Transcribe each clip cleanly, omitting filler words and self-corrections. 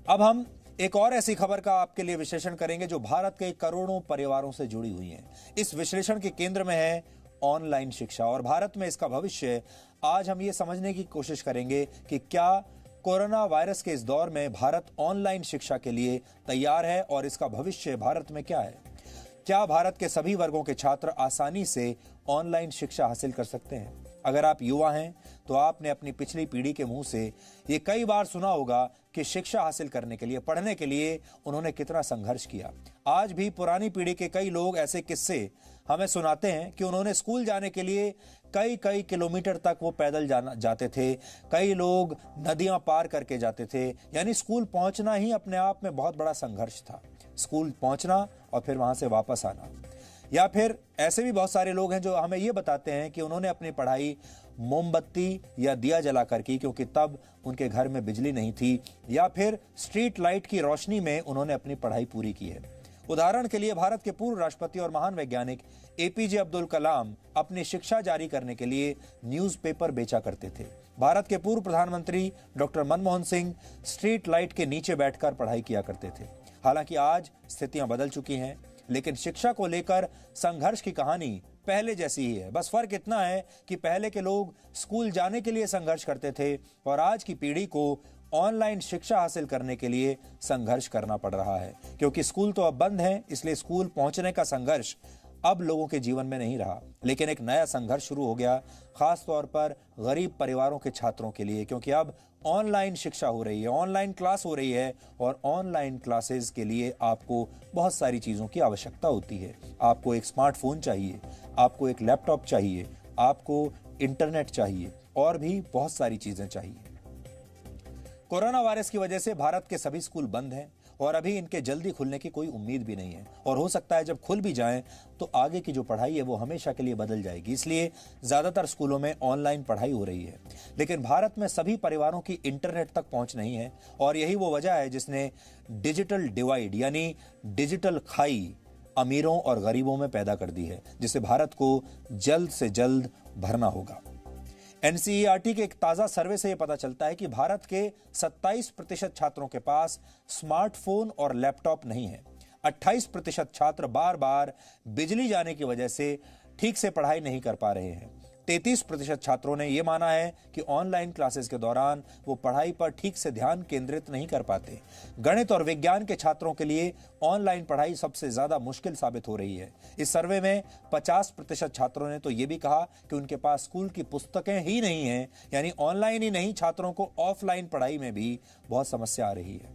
अब हम एक और ऐसी खबर का आपके लिए विश्लेषण करेंगे जो भारत के करोड़ों परिवारों से जुड़ी हुई है। इस विश्लेषण के केंद्र में है ऑनलाइन शिक्षा और भारत में इसका भविष्य। आज हम ये समझने की कोशिश करेंगे कि क्या कोरोना वायरस के इस दौर में भारत ऑनलाइन शिक्षा के लिए तैयार है और इसका भविष्य भारत में क्या है। क्या भारत के सभी वर्गों के छात्र आसानी से ऑनलाइन शिक्षा हासिल कर सकते हैं। अगर आप युवा हैं तो आपने अपनी पिछली पीढ़ी के मुंह से ये कई बार सुना होगा कि शिक्षा हासिल करने के लिए, पढ़ने के लिए उन्होंने कितना संघर्ष किया। आज भी पुरानी पीढ़ी के कई लोग ऐसे किस्से हमें सुनाते हैं कि उन्होंने स्कूल जाने के लिए कई कई किलोमीटर तक वो पैदल जाते थे। कई लोग नदियां पार करके जाते थे। यानी स्कूल पहुंचना ही अपने आप में बहुत बड़ा संघर्ष था। स्कूल पहुंचना और फिर वहां से वापस आना। या फिर ऐसे भी बहुत सारे लोग हैं जो हमें ये बताते हैं कि उन्होंने अपनी पढ़ाई मोमबत्ती या दिया जलाकर की, क्योंकि तब उनके घर में बिजली नहीं थी, या फिर स्ट्रीट लाइट की रोशनी में उन्होंने अपनी पढ़ाई पूरी की है। उदाहरण के लिए भारत के पूर्व राष्ट्रपति और महान वैज्ञानिक एपीजे अब्दुल कलाम अपनी शिक्षा जारी करने के लिए न्यूज़पेपर बेचा करते थे। भारत के पूर्व प्रधानमंत्री doctor Manmohan Singh street light के नीचे बैठकर पढ़ाई किया करते थे। हालांकि आज स्थितियां बदल चुकी हैं, लेकिन शिक्षा को लेकर संघर्ष की कहानी पहले जैसी ही है। बस फर्क इतना है कि पहले के लोग स्कूल जाने के लिए संघर्ष करते थे और आज की पीढ़ी को ऑनलाइन शिक्षा हासिल करने के लिए संघर्ष करना पड़ रहा है। क्योंकि स्कूल तो अब बंद है, इसलिए स्कूल पहुंचने का संघर्ष अब लोगों के जीवन में नहीं रहा, लेकिन एक नया संघर्ष शुरू हो गया, खास तौर पर गरीब परिवारों के छात्रों के लिए। क्योंकि अब ऑनलाइन शिक्षा हो रही है, ऑनलाइन क्लास हो रही है और ऑनलाइन क्लासेस के लिए आपको बहुत सारी चीज़ों की आवश्यकता होती है। आपको एक स्मार्टफोन चाहिए, आपको एक लैपटॉप चाहिए, आपको इंटरनेट चाहिए और भी बहुत सारी चीज़ें चाहिए। कोरोना वायरस की वजह से भारत के सभी स्कूल बंद हैं और अभी इनके जल्दी खुलने की कोई उम्मीद भी नहीं है। और हो सकता है जब खुल भी जाएं तो आगे की जो पढ़ाई है वो हमेशा के लिए बदल जाएगी। इसलिए ज़्यादातर स्कूलों में ऑनलाइन पढ़ाई हो रही है। लेकिन भारत में सभी परिवारों की इंटरनेट तक पहुंच नहीं है और यही वो वजह है जिसने डिजिटल डिवाइड यानी डिजिटल खाई अमीरों और गरीबों में पैदा कर दी है, जिसे भारत को जल्द से जल्द भरना होगा। एनसीईआरटी के एक ताजा सर्वे से यह पता चलता है कि भारत के 27% छात्रों के पास स्मार्टफोन और लैपटॉप नहीं है। 28% छात्र बार बार बिजली जाने की वजह से ठीक से पढ़ाई नहीं कर पा रहे हैं। 33% छात्रों ने यह माना है कि ऑनलाइन क्लासेस के दौरान वो पढ़ाई पर ठीक से ध्यान केंद्रित नहीं कर पाते। गणित और विज्ञान के छात्रों के लिए ऑनलाइन पढ़ाई सबसे ज्यादा मुश्किल साबित हो रही है। इस सर्वे में 50% छात्रों ने तो यह भी कहा कि उनके पास स्कूल की पुस्तकें ही नहीं हैं। यानी ऑनलाइन ही नहीं, छात्रों को ऑफलाइन पढ़ाई में भी बहुत समस्या आ रही है।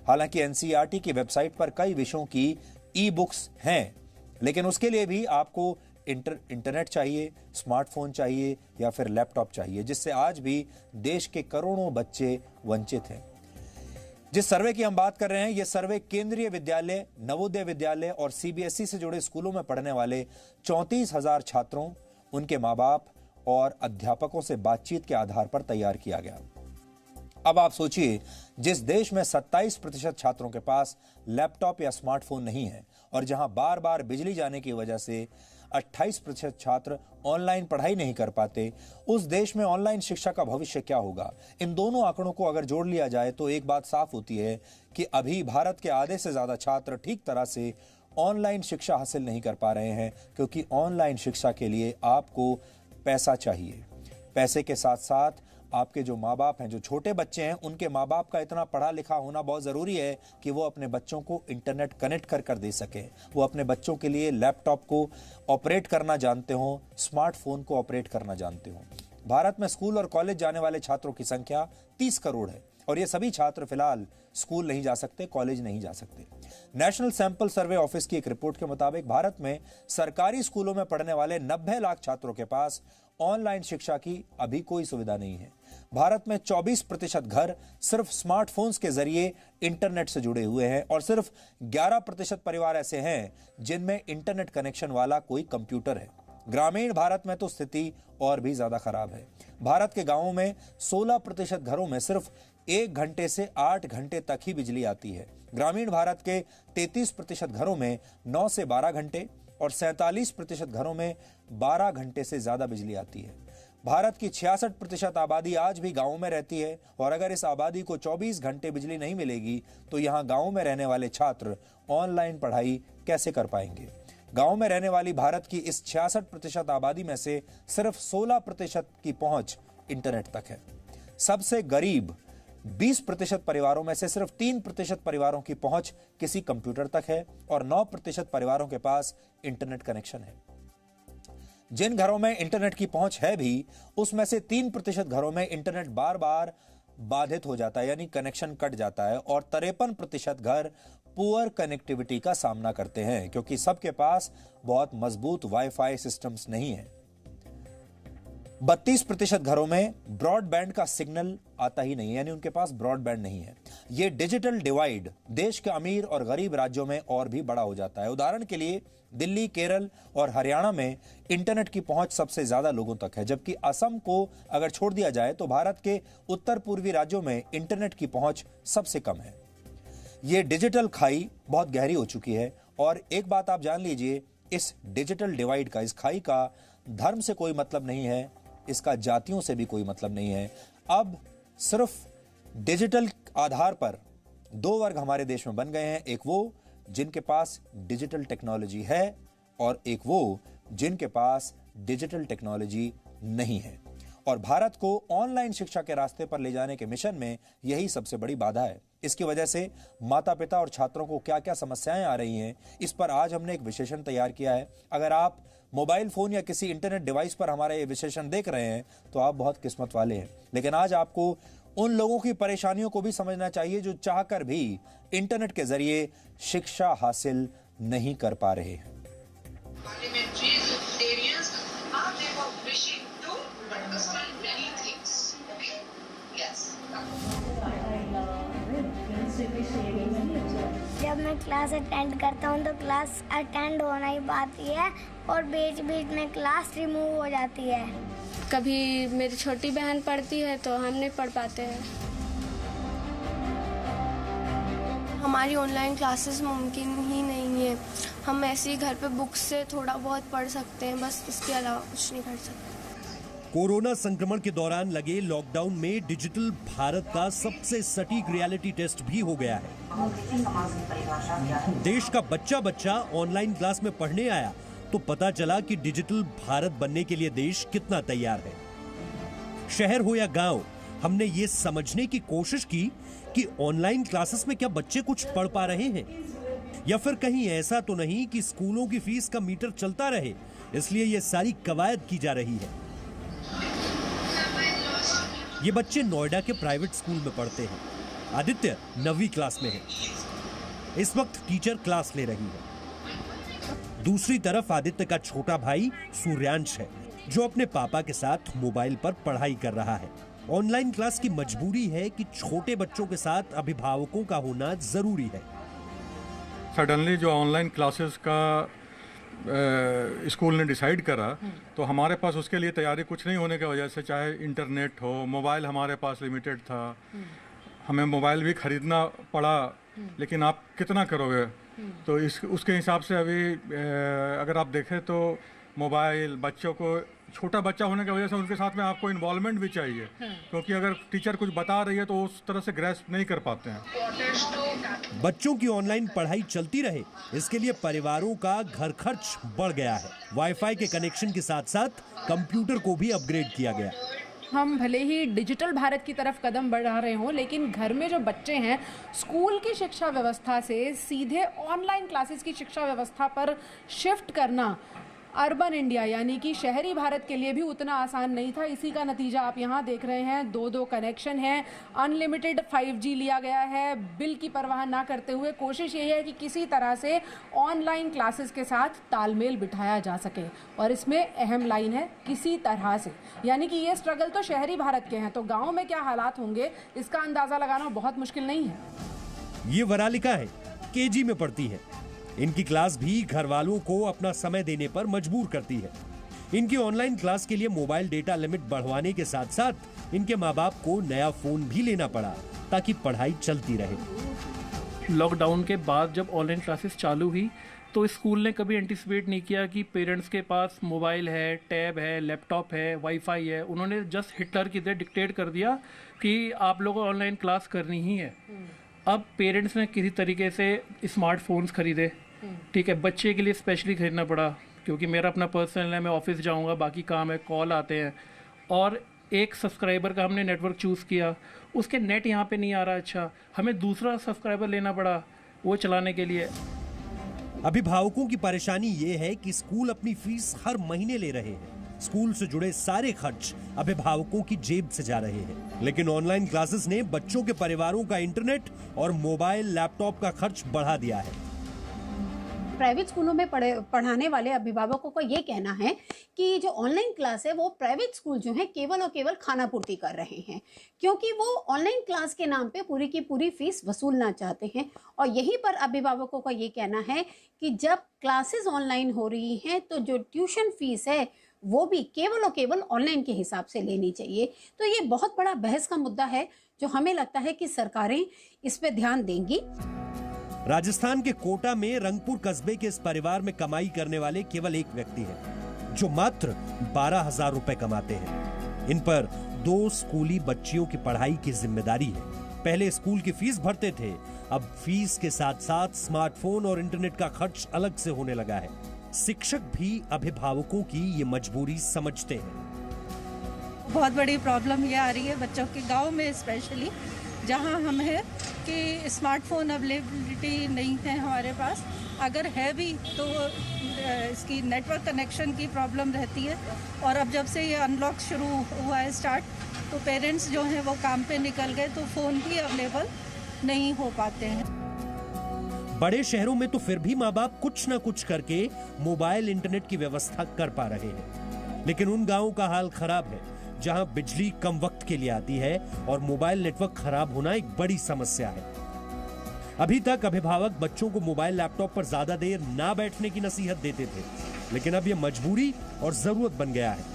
हालांकि एनसीईआरटी की वेबसाइट पर कई विषयों की ई बुक्स हैं, लेकिन उसके लिए भी आपको इंटरनेट चाहिए, स्मार्टफोन चाहिए या फिर लैपटॉप चाहिए, जिससे आज भी देश के करोड़ों बच्चे वंचित हैं। जिस सर्वे की हम बात कर रहे हैं, यह सर्वे केंद्रीय विद्यालय, नवोदय विद्यालय और सीबीएसई से जुड़े स्कूलों में पढ़ने वाले 34,000 छात्रों, उनके माँ बाप और अध्यापकों से बातचीत के आधार पर तैयार किया गया। अब आप सोचिए, जिस देश में 27% छात्रों के पास लैपटॉप या स्मार्टफोन नहीं है और जहां बार बार बिजली जाने की वजह से 28% छात्र ऑनलाइन पढ़ाई नहीं कर पाते, उस देश में ऑनलाइन शिक्षा का भविष्य क्या होगा। इन दोनों आंकड़ों को अगर जोड़ लिया जाए तो एक बात साफ होती है कि अभी भारत के आधे से ज्यादा छात्र ठीक तरह से ऑनलाइन शिक्षा हासिल नहीं कर पा रहे हैं, क्योंकि ऑनलाइन शिक्षा के लिए आपको पैसा चाहिए। पैसे के साथ साथ आपके जो माँ बाप हैं, जो छोटे बच्चे हैं, उनके माँ बाप का इतना पढ़ा लिखा होना बहुत ज़रूरी है कि वो अपने बच्चों को इंटरनेट कनेक्ट कर दे सकें। वो अपने बच्चों के लिए लैपटॉप को ऑपरेट करना जानते हों, स्मार्टफोन को ऑपरेट करना जानते हों। भारत में स्कूल और कॉलेज जाने वाले छात्रों की संख्या 30 करोड़ है और ये सभी छात्र फिलहाल स्कूल नहीं जा सकते, कॉलेज नहीं जा सकते। नेशनल सैंपल सर्वे ऑफिस की एक रिपोर्ट के मुताबिक भारत में सरकारी स्कूलों में पढ़ने वाले 90 लाख छात्रों के पास ऑनलाइन शिक्षा की अभी कोई सुविधा नहीं है। भारत में 24% घर सिर्फ स्मार्टफोन्स के जरिए इंटरनेट से जुड़े हुए हैं और सिर्फ 11% परिवार ऐसे हैं जिनमें इंटरनेट कनेक्शन वाला कोई कंप्यूटर है। ग्रामीण भारत में तो स्थिति और भी ज्यादा खराब है। भारत के गांवों में 16% घरों में सिर्फ 1 घंटे से 8 घंटे तक ही बिजली आती है। ग्रामीण भारत के 33% घरों में 9 से 12 घंटे और 47% घरों में 12 घंटे से ज्यादा बिजली आती है। भारत की 66% आबादी आज भी गांवों में रहती है और अगर इस आबादी को 24 घंटे बिजली नहीं मिलेगी तो यहां गांवों में रहने वाले छात्र ऑनलाइन पढ़ाई कैसे कर पाएंगे। गांव में रहने वाली भारत की इस 66% आबादी में से सिर्फ 16% की पहुंच इंटरनेट तक है। सबसे गरीब 20% परिवारों में से सिर्फ 3% परिवारों की पहुंच किसी कंप्यूटर तक है और 9% परिवारों के पास इंटरनेट कनेक्शन है। जिन घरों में इंटरनेट की पहुंच है भी उसमें से 3% घरों में इंटरनेट बार बार बाधित हो जाता है, यानी कनेक्शन कट जाता है और 53% घर पुअर कनेक्टिविटी का सामना करते हैं क्योंकि सबके पास बहुत मजबूत वाईफाई सिस्टम्स नहीं है। 32% घरों में ब्रॉडबैंड का सिग्नल आता ही नहीं है, यानी उनके पास ब्रॉडबैंड नहीं है। यह डिजिटल डिवाइड देश के अमीर और गरीब राज्यों में और भी बड़ा हो जाता है। उदाहरण के लिए दिल्ली, केरल और हरियाणा में इंटरनेट की पहुंच सबसे ज्यादा लोगों तक है, जबकि असम को अगर छोड़ दिया जाए तो भारत के उत्तर पूर्वी राज्यों में इंटरनेट की पहुंच सबसे कम है। यह डिजिटल खाई बहुत गहरी हो चुकी है और एक बात आप जान लीजिए, इस डिजिटल डिवाइड का, इस खाई का धर्म से कोई मतलब नहीं है, इसका जातियों से भी कोई मतलब नहीं है। अब सिर्फ डिजिटल आधार पर दो वर्ग हमारे देश में बन गए हैं, एक वो जिनके पास डिजिटल टेक्नोलॉजी है और एक वो जिनके पास डिजिटल टेक्नोलॉजी नहीं है। और भारत को ऑनलाइन शिक्षा के रास्ते पर ले जाने के मिशन में यही सबसे बड़ी बाधा है। इसकी वजह से माता पिता और छात्रों को क्या क्या समस्याएं आ रही हैं, इस पर आज हमने एक विश्लेषण तैयार किया है। अगर आप मोबाइल फोन या किसी इंटरनेट डिवाइस पर हमारा ये विश्लेषण देख रहे हैं तो आप बहुत किस्मत वाले हैं, लेकिन आज आपको उन लोगों की परेशानियों को भी समझना चाहिए जो चाहकर भी इंटरनेट के जरिए शिक्षा हासिल नहीं कर पा रहे हैं। जब मैं क्लास अटेंड करता हूँ तो क्लास अटेंड होना ही पाती है और बीच बीच में क्लास रिमूव हो जाती है। कभी मेरी छोटी बहन पढ़ती है तो हम नहीं पढ़ पाते हैं। हमारी ऑनलाइन क्लासेस मुमकिन ही नहीं है। हम ऐसे ही घर पे बुक्स से थोड़ा बहुत पढ़ सकते हैं, बस इसके अलावा कुछ नहीं कर सकते। कोरोना संक्रमण के दौरान लगे लॉकडाउन में डिजिटल भारत का सबसे सटीक रियलिटी टेस्ट भी हो गया है। देश का बच्चा बच्चा ऑनलाइन क्लास में पढ़ने आया तो पता चला कि डिजिटल भारत बनने के लिए देश कितना तैयार है। शहर हो या गांव, हमने ये समझने की कोशिश की कि ऑनलाइन क्लासेस में क्या बच्चे कुछ पढ़ पा रहे हैं या फिर कहीं ऐसा तो नहीं कि स्कूलों की फीस का मीटर चलता रहे, इसलिए ये सारी कवायद की जा रही है। ये बच्चे नोएडा के प्राइवेट स्कूल में पढ़ते हैं। आदित्य 9वीं क्लास में है। इस वक्त टीचर क्लास ले रही है। दूसरी तरफ आदित्य का छोटा भाई सूर्यांश है जो अपने पापा के साथ मोबाइल पर पढ़ाई कर रहा है। ऑनलाइन क्लास की मजबूरी है कि छोटे बच्चों के साथ अभिभावकों का होना जरूरी है। सडनली जो ऑनलाइन क्लासेस का स्कूल ने डिसाइड करा तो हमारे पास उसके लिए तैयारी कुछ नहीं होने की वजह से, चाहे इंटरनेट हो, मोबाइल हमारे पास लिमिटेड था, हमें मोबाइल भी खरीदना पड़ा, लेकिन आप कितना करोगे, तो उसके हिसाब से अभी अगर आप देखें तो मोबाइल बच्चों को, छोटा बच्चा होने की वजह से उनके साथ में आपको इन्वॉल्वमेंट भी चाहिए, क्योंकि अगर टीचर कुछ बता रही है तो उस तरह से ग्रैस्प नहीं कर पाते हैं। बच्चों की ऑनलाइन पढ़ाई चलती रहे, इसके लिए परिवारों का घर खर्च बढ़ गया है। वाईफाई के कनेक्शन के साथ साथ कंप्यूटर को भी अपग्रेड किया गया। हम भले ही डिजिटल भारत की तरफ कदम बढ़ा रहे हों, लेकिन घर में जो बच्चे हैं, स्कूल की शिक्षा व्यवस्था से सीधे ऑनलाइन क्लासेस की शिक्षा व्यवस्था पर शिफ्ट करना अर्बन इंडिया यानी कि शहरी भारत के लिए भी उतना आसान नहीं था। इसी का नतीजा आप यहाँ देख रहे हैं। 2-2 कनेक्शन है, अनलिमिटेड 5G लिया गया है, बिल की परवाह ना करते हुए कोशिश यही है कि किसी तरह से ऑनलाइन क्लासेस के साथ तालमेल बिठाया जा सके। और इसमें अहम लाइन है किसी तरह से, यानी कि ये स्ट्रगल तो शहरी भारत के हैं, तो गाँव में क्या हालात होंगे इसका अंदाज़ा लगाना बहुत मुश्किल नहीं है। ये वरालिका है, KG में पढ़ती है। इनकी क्लास भी घर वालों को अपना समय देने पर मजबूर करती है। इनकी ऑनलाइन क्लास के लिए मोबाइल डेटा लिमिट बढ़वाने के साथ साथ इनके माँ बाप को नया फोन भी लेना पड़ा ताकि पढ़ाई चलती रहे। लॉकडाउन के बाद जब ऑनलाइन क्लासेस चालू हुई तो स्कूल ने कभी एंटिसिपेट नहीं किया कि पेरेंट्स के पास मोबाइल है, टैब है, लैपटॉप है, वाईफाई है। उन्होंने जस्ट हिटलर की तरह डिक्टेट कर दिया कि आप लोगों को ऑनलाइन क्लास करनी ही है। अब पेरेंट्स ने किसी तरीके से स्मार्टफोन्स खरीदे, ठीक है, बच्चे के लिए स्पेशली खरीदना पड़ा क्योंकि मेरा अपना पर्सनल है, मैं ऑफिस जाऊंगा, बाकी काम है, कॉल आते हैं, और एक सब्सक्राइबर का हमने नेटवर्क चूज़ किया, उसके नेट यहाँ पे नहीं आ रहा, अच्छा हमें दूसरा सब्सक्राइबर लेना पड़ा वो चलाने के लिए। अभिभावकों की परेशानी ये है कि स्कूल अपनी फीस हर महीने ले रहे हैं, स्कूल से जुड़े सारे खर्च अभिभावकों की जेब से जा रहे हैं, लेकिन ऑनलाइन क्लासेस ने बच्चों के परिवारों का इंटरनेट और मोबाइल लैपटॉप का खर्च बढ़ा दिया है। प्राइवेट स्कूलों में पढ़ाने वाले अभिभावकों का ये कहना है कि जो ऑनलाइन क्लास है वो प्राइवेट स्कूल जो है केवल और केवल खाना पूर्ति कर रहे हैं, क्योंकि वो ऑनलाइन क्लास के नाम पे पूरी की पूरी फीस वसूलना चाहते हैं। और यहीं पर अभिभावकों का ये कहना है कि जब क्लासेस ऑनलाइन हो रही हैं तो जो ट्यूशन फीस है वो भी केवल और केवल ऑनलाइन के हिसाब से लेनी चाहिए। तो ये बहुत बड़ा बहस का मुद्दा है जो हमें लगता है कि सरकारें इस पे ध्यान देंगी। राजस्थान के कोटा में रंगपुर कस्बे के इस परिवार में कमाई करने वाले केवल एक व्यक्ति हैं, जो मात्र 12,000 रुपए कमाते हैं। इन पर 2 स्कूली बच्चियों की पढ़ाई की जिम्मेदारी है। पहले स्कूल की फीस भरते थे, अब फीस के साथ साथ स्मार्टफोन और इंटरनेट का खर्च अलग से होने लगा है। शिक्षक भी अभिभावकों की ये मजबूरी समझते हैं। बहुत बड़ी प्रॉब्लम ये आ रही है बच्चों के, गांव में स्पेशली जहां हम हैं, कि स्मार्टफोन अवेलेबिलिटी नहीं है हमारे पास, अगर है भी तो इसकी नेटवर्क कनेक्शन की प्रॉब्लम रहती है। और अब जब से ये अनलॉक शुरू हुआ है स्टार्ट, तो पेरेंट्स जो हैं वो काम पे निकल गए तो फ़ोन भी अवेलेबल नहीं हो पाते हैं। बड़े शहरों में तो फिर भी माँ बाप कुछ न कुछ करके मोबाइल इंटरनेट की व्यवस्था कर पा रहे हैं, लेकिन उन गांवों का हाल खराब है जहां बिजली कम वक्त के लिए आती है और मोबाइल नेटवर्क खराब होना एक बड़ी समस्या है। अभी तक अभिभावक बच्चों को मोबाइल लैपटॉप पर ज्यादा देर ना बैठने की नसीहत देते थे, लेकिन अब यह मजबूरी और जरूरत बन गया है।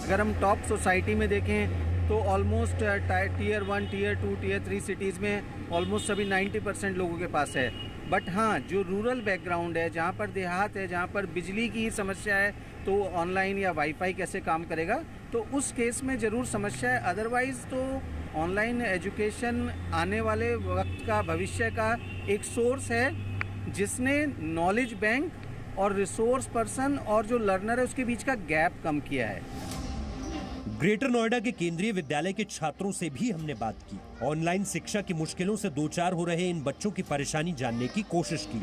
अगर हम टॉप सोसाइटी में देखें तो almost tier 1, tier 2, tier 3 cities में ऑलमोस्ट सभी 90% लोगों के पास है। बट हाँ, जो रूरल बैकग्राउंड है, जहाँ पर देहात है, जहाँ पर बिजली की समस्या है, तो ऑनलाइन या वाईफाई कैसे काम करेगा, तो उस केस में ज़रूर समस्या है। अदरवाइज़ तो ऑनलाइन एजुकेशन आने वाले वक्त का, भविष्य का एक सोर्स है जिसने नॉलेज बैंक और रिसोर्स पर्सन और जो लर्नर है उसके बीच का गैप कम किया है। ग्रेटर नोएडा के केंद्रीय विद्यालय के छात्रों से भी हमने बात की, ऑनलाइन शिक्षा की मुश्किलों से दो चार हो रहे इन बच्चों की परेशानी जानने की कोशिश की।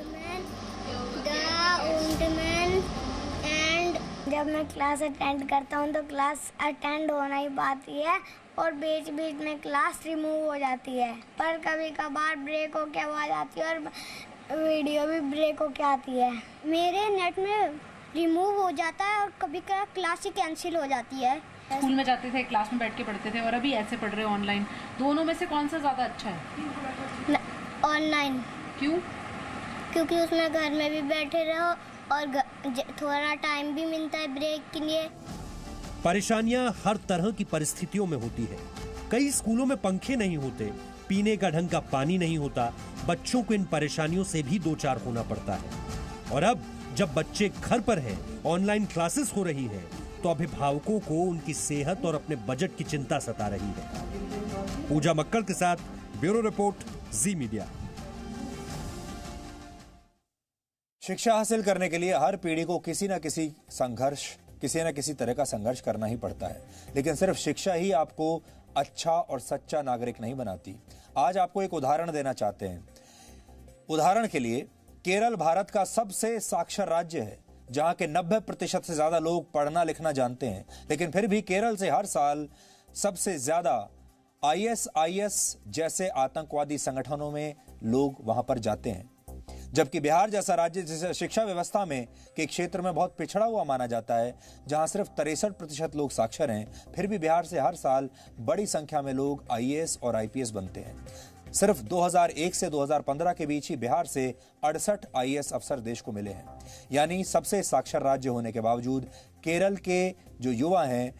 जब मैं क्लास अटेंड करता हूँ तो क्लास अटेंड होना ही बात ही है और बीच बीच में क्लास रिमूव हो जाती है, पर कभी कभार ब्रेक होके आवाज आती है और वीडियो भी ब्रेक होके आती है। मेरे नेट में रिमूव हो जाता है और कभी कभार क्लास ही कैंसिल हो जाती है। स्कूल में जाते थे, क्लास में बैठ के पढ़ते थे और अभी ऐसे पढ़ रहे हो ऑनलाइन, दोनों में से कौन सा ज़्यादा अच्छा है? ऑनलाइन। क्यों? क्योंकि उसमें घर में भी बैठे रहो और थोड़ा टाइम भी मिलता है ब्रेक के लिए। परेशानियां हर तरह की परिस्थितियों में होती है। कई स्कूलों में पंखे नहीं होते, पीने का ढंग का पानी नहीं होता, बच्चों को इन परेशानियों से भी दो चार होना पड़ता है। और अब जब बच्चे घर पर हैं, ऑनलाइन क्लासेस हो रही हैं, तो अभिभावकों को उनकी सेहत और अपने बजट की चिंता सता रही है। पूजा मक्कड़ के साथ ब्यूरो रिपोर्ट, जी मीडिया। शिक्षा हासिल करने के लिए हर पीढ़ी को किसी न किसी तरह का संघर्ष करना ही पड़ता है, लेकिन सिर्फ शिक्षा ही आपको अच्छा और सच्चा नागरिक नहीं बनाती। आज आपको एक उदाहरण देना चाहते हैं। उदाहरण के लिए, केरल भारत का सबसे साक्षर राज्य है, जहां के 90% से ज्यादा लोग पढ़ना लिखना जानते हैं, लेकिन फिर भी केरल से हर साल सबसे ज्यादा ISIS जैसे आतंकवादी संगठनों में लोग वहां पर जाते हैं। जबकि बिहार जैसा राज्य जिसे शिक्षा व्यवस्था में के क्षेत्र में बहुत पिछड़ा हुआ माना जाता है, जहां सिर्फ 63% लोग साक्षर हैं, फिर भी बिहार से हर साल बड़ी संख्या में लोग IAS और IPS बनते हैं। सिर्फ 2001 से 2015 के बीच ही बिहार से 68 IAS अफसर देश को मिले हैं। यानी सबसे साक्षर राज्य होने के बावजूद केरल के जो युवा हैं,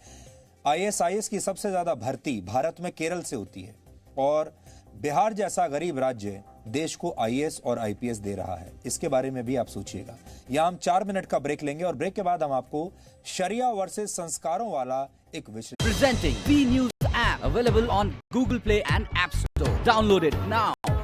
ISIS की सबसे ज्यादा भर्ती भारत में केरल से होती है और बिहार जैसा गरीब राज्य देश को आईएएस और आईपीएस दे रहा है, इसके बारे में भी आप सोचिएगा। यहां हम 4 मिनट का ब्रेक लेंगे और ब्रेक के बाद हम आपको शरिया वर्सेस संस्कारों वाला एक विषय Presenting V News app available on Google Play and App Store. Download it now.